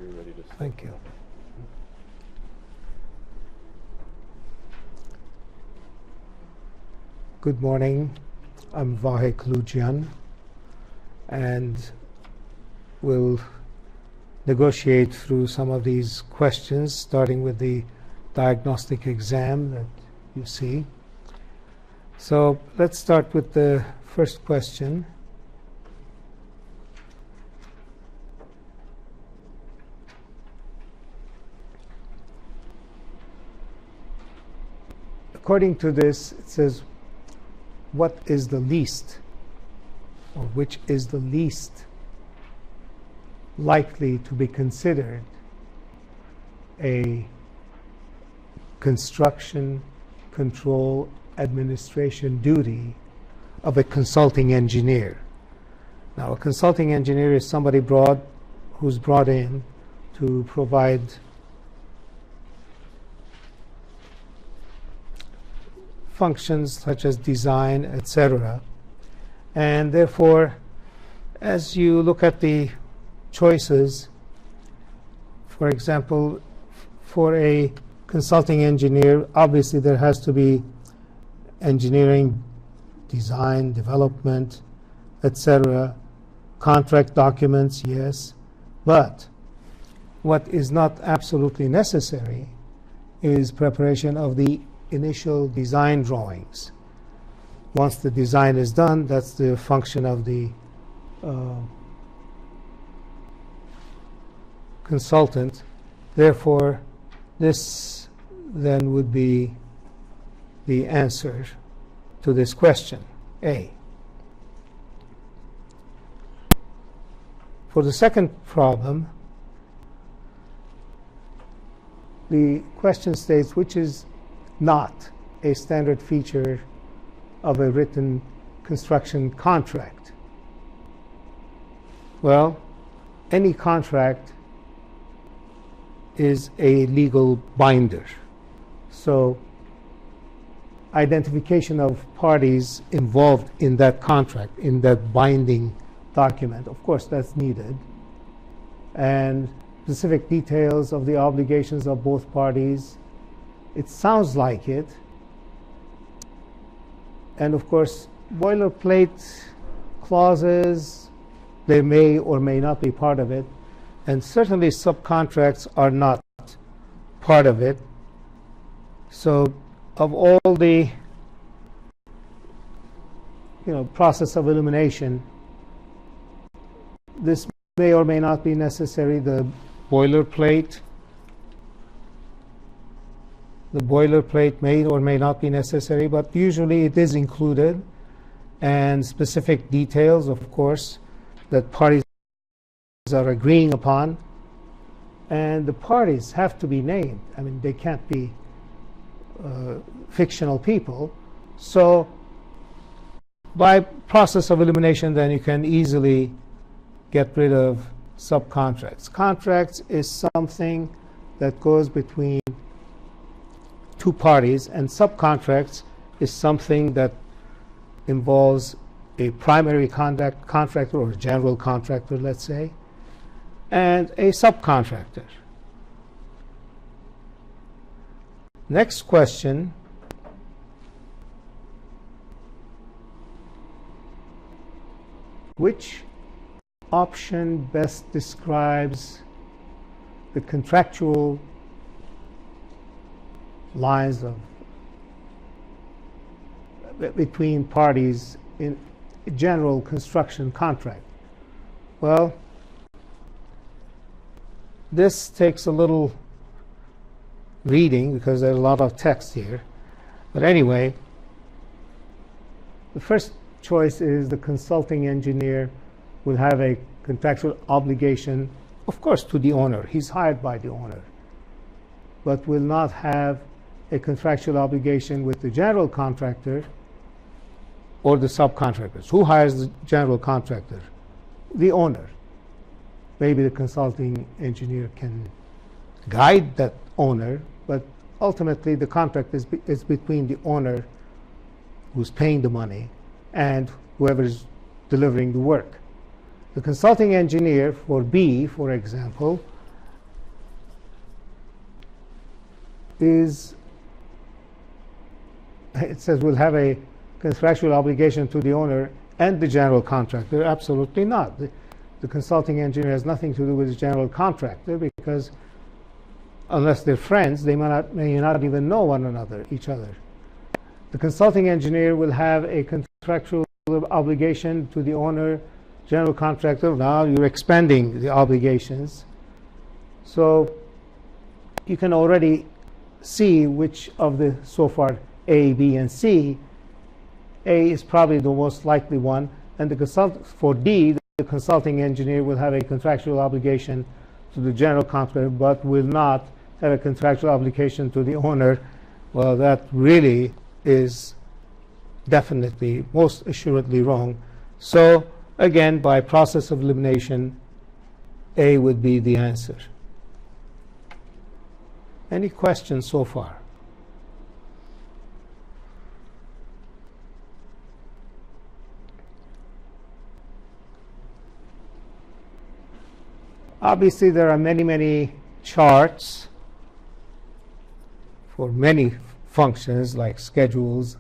you're ready to start. Thank you. Good morning. I'm Feike Leij, and we'll negotiate through some of these questions, starting with the diagnostic exam that you see. So let's start with the first question. According to this, it says, what is the least, or which is the least likely to be considered a construction, control, administration duty of a consulting engineer? Now, a consulting engineer is somebody who's brought in to provide functions such as design, etc. And therefore, as you look at the choices, for example, for a consulting engineer, obviously there has to be engineering, design, development, etc. Contract documents, yes. But what is not absolutely necessary is preparation of the initial design drawings. Once the design is done, that's the function of the consultant. Therefore, this then would be the answer to this question, A. For the second problem, the question states which is not a standard feature of a written construction contract. Well, any contract is a legal binder. So identification of parties involved in that contract, in that binding document, of course that's needed. And specific details of the obligations of both parties. It sounds like it. And of course, boilerplate clauses, they may or may not be part of it. And certainly subcontracts are not part of it. So of all the process of elimination, this may or may not be necessary. The boilerplate may or may not be necessary, but usually it is included, and specific details, of course, that parties are agreeing upon, and the parties have to be named. I mean, they can't be fictional people. So by process of elimination, then you can easily get rid of subcontracts. Contracts is something that goes between two parties, and subcontracts is something that involves a primary contractor or a general contractor, let's say, and a subcontractor. Next question. Which option best describes the contractual lines of between parties in a general construction contract? Well, this takes a little reading because there's a lot of text here. But anyway, the first choice is the consulting engineer will have a contractual obligation, of course, to the owner. He's hired by the owner, but will not have a contractual obligation with the general contractor or the subcontractors. Who hires the general contractor? The owner. Maybe the consulting engineer can guide that owner, but ultimately the contract is between the owner who's paying the money and whoever is delivering the work. The consulting engineer for B, for example, is, it says we'll have a contractual obligation to the owner and the general contractor. Absolutely not. The consulting engineer has nothing to do with the general contractor, because unless they're friends, they may not even know each other. The consulting engineer will have a contractual obligation to the owner, general contractor. Now you're expanding the obligations. So you can already see which of the so far A, B, and C. A is probably the most likely one, and for D, the consulting engineer will have a contractual obligation to the general contractor, but will not have a contractual obligation to the owner. Well, that really is definitely, most assuredly wrong. So again, by process of elimination, A would be the answer. Any questions so far? Obviously, there are many, many charts for many functions like schedules,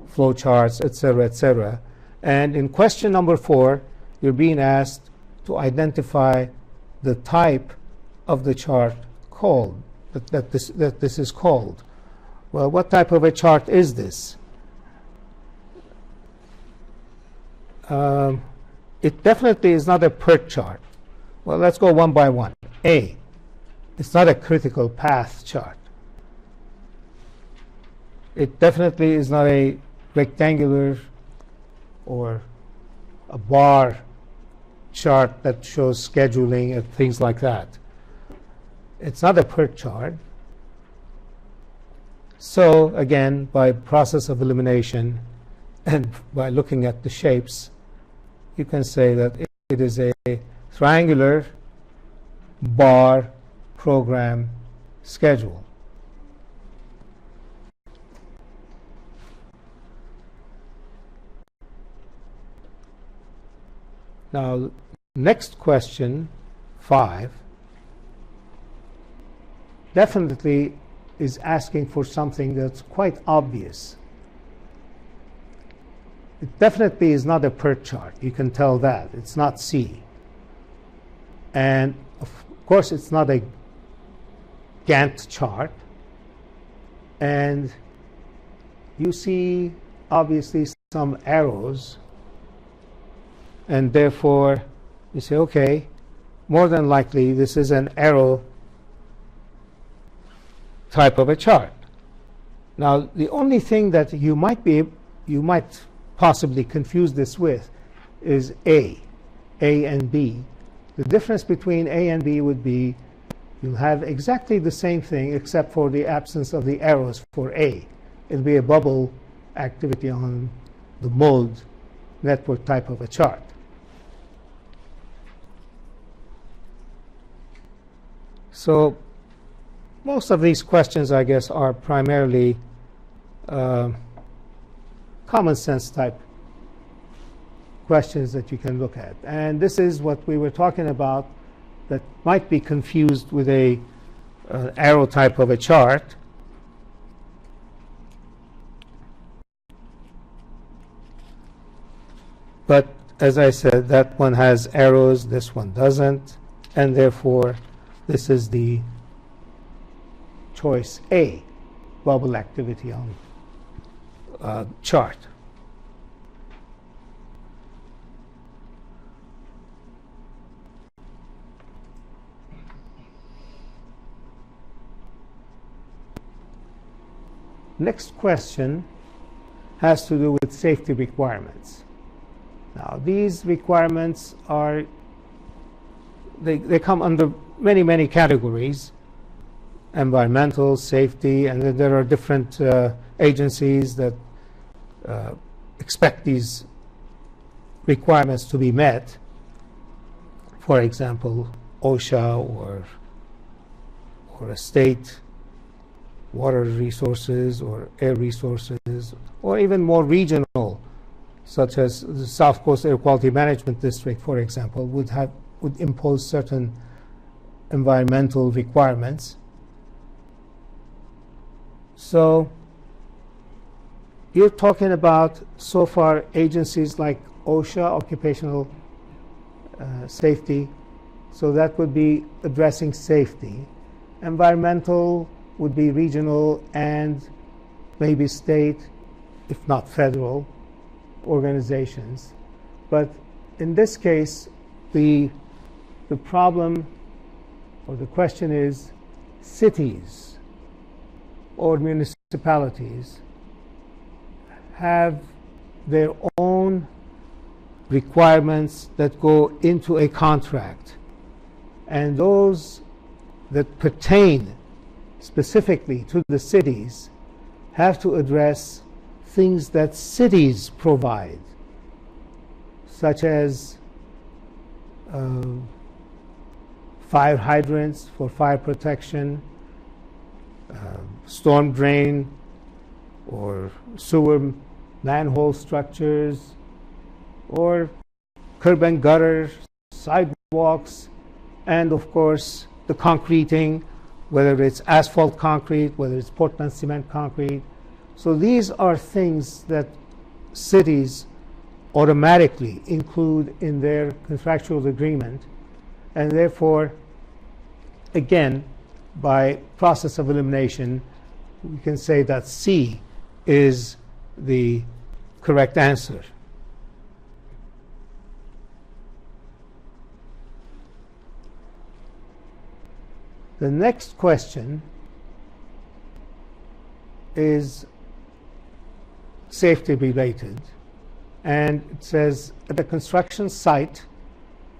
flow charts, etc., etc. And in question number 4, you're being asked to identify the type of the chart called, that this is called. Well, what type of a chart is this? It definitely is not a PERT chart. Well, let's go one by one. A, it's not a critical path chart. It definitely is not a rectangular or a bar chart that shows scheduling and things like that. It's not a PERT chart. So again, by process of elimination and by looking at the shapes, you can say that it is a triangular bar program schedule. Now, next question, 5, definitely is asking for something that's quite obvious. It definitely is not a PERT chart. You can tell that. It's not C. And of course, it's not a Gantt chart. And you see, obviously, some arrows. And therefore, you say, okay, more than likely, this is an arrow type of a chart. Now, the only thing that you might possibly confuse this with is A and B. The difference between A and B would be you'll have exactly the same thing except for the absence of the arrows for A. It'll be a bubble activity on the mode network type of a chart. So most of these questions, I guess, are primarily common sense type questions that you can look at. And this is what we were talking about that might be confused with a arrow type of a chart. But as I said, that one has arrows, this one doesn't, and therefore this is the choice A, bubble activity on chart. Next question has to do with safety requirements. Now, these requirements are, they come under many, many categories: environmental, safety, and then there are different agencies that expect these requirements to be met. For example, OSHA or a state water resources or air resources, or even more regional, such as the South Coast Air Quality Management District, for example, would impose certain environmental requirements. So you're talking about, so far, agencies like OSHA, Occupational Safety. So that would be addressing safety. Environmental would be regional and maybe state, if not federal, organizations. But in this case, the problem or the question is cities or municipalities have their own requirements that go into a contract, and those that pertain specifically to the cities have to address things that cities provide, such as fire hydrants for fire protection, storm drain or sewer manhole structures, or curb and gutter, sidewalks, and of course the concreting, whether it's asphalt concrete, whether it's Portland cement concrete. So these are things that cities automatically include in their contractual agreement, and therefore, again, by process of elimination, we can say that C is the correct answer. The next question is safety related, and it says at a construction site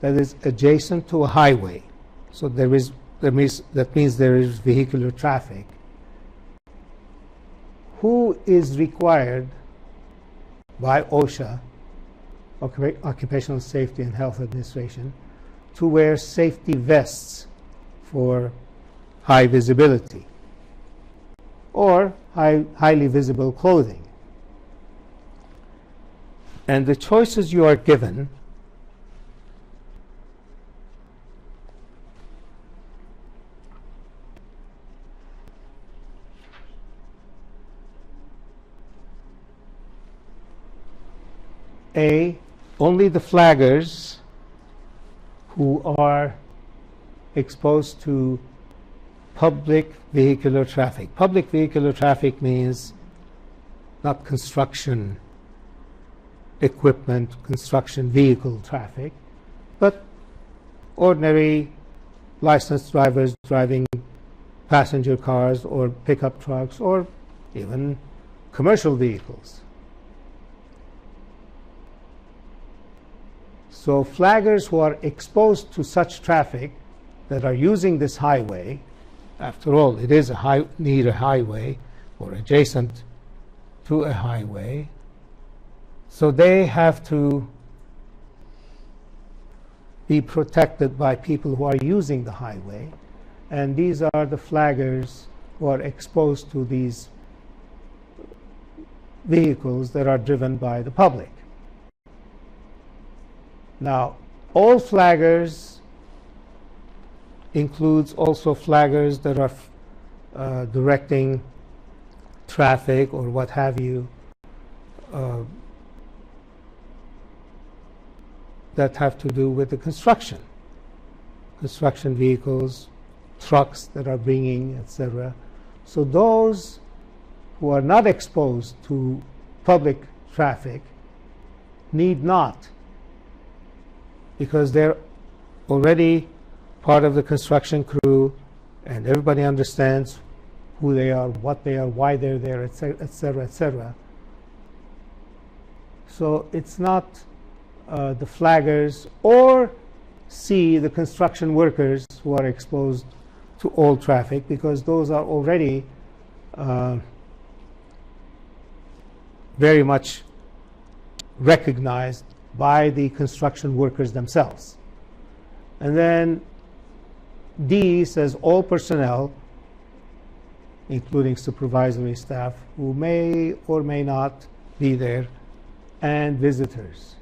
that is adjacent to a highway, so that means there is vehicular traffic, who is required by OSHA, Occupational Safety and Health Administration, to wear safety vests for high visibility or highly visible clothing? And the choices you are given A, only the flaggers who are exposed to public vehicular traffic. Public vehicular traffic means not construction equipment, construction vehicle traffic, but ordinary licensed drivers driving passenger cars or pickup trucks or even commercial vehicles. So flaggers who are exposed to such traffic that are using this highway, after all, it is near a highway or adjacent to a highway, so they have to be protected by people who are using the highway, and these are the flaggers who are exposed to these vehicles that are driven by the public. Now, all flaggers includes also flaggers that are directing traffic or what have you, that have to do with the construction vehicles, trucks that are bringing, etc. So those who are not exposed to public traffic need not, because they're already part of the construction crew and everybody understands who they are, what they are, why they're there, etc., etc., etc. So it's not the flaggers or C, the construction workers who are exposed to all traffic, because those are already very much recognized by the construction workers themselves. And then D says all personnel, including supervisory staff, who may or may not be there, and visitors.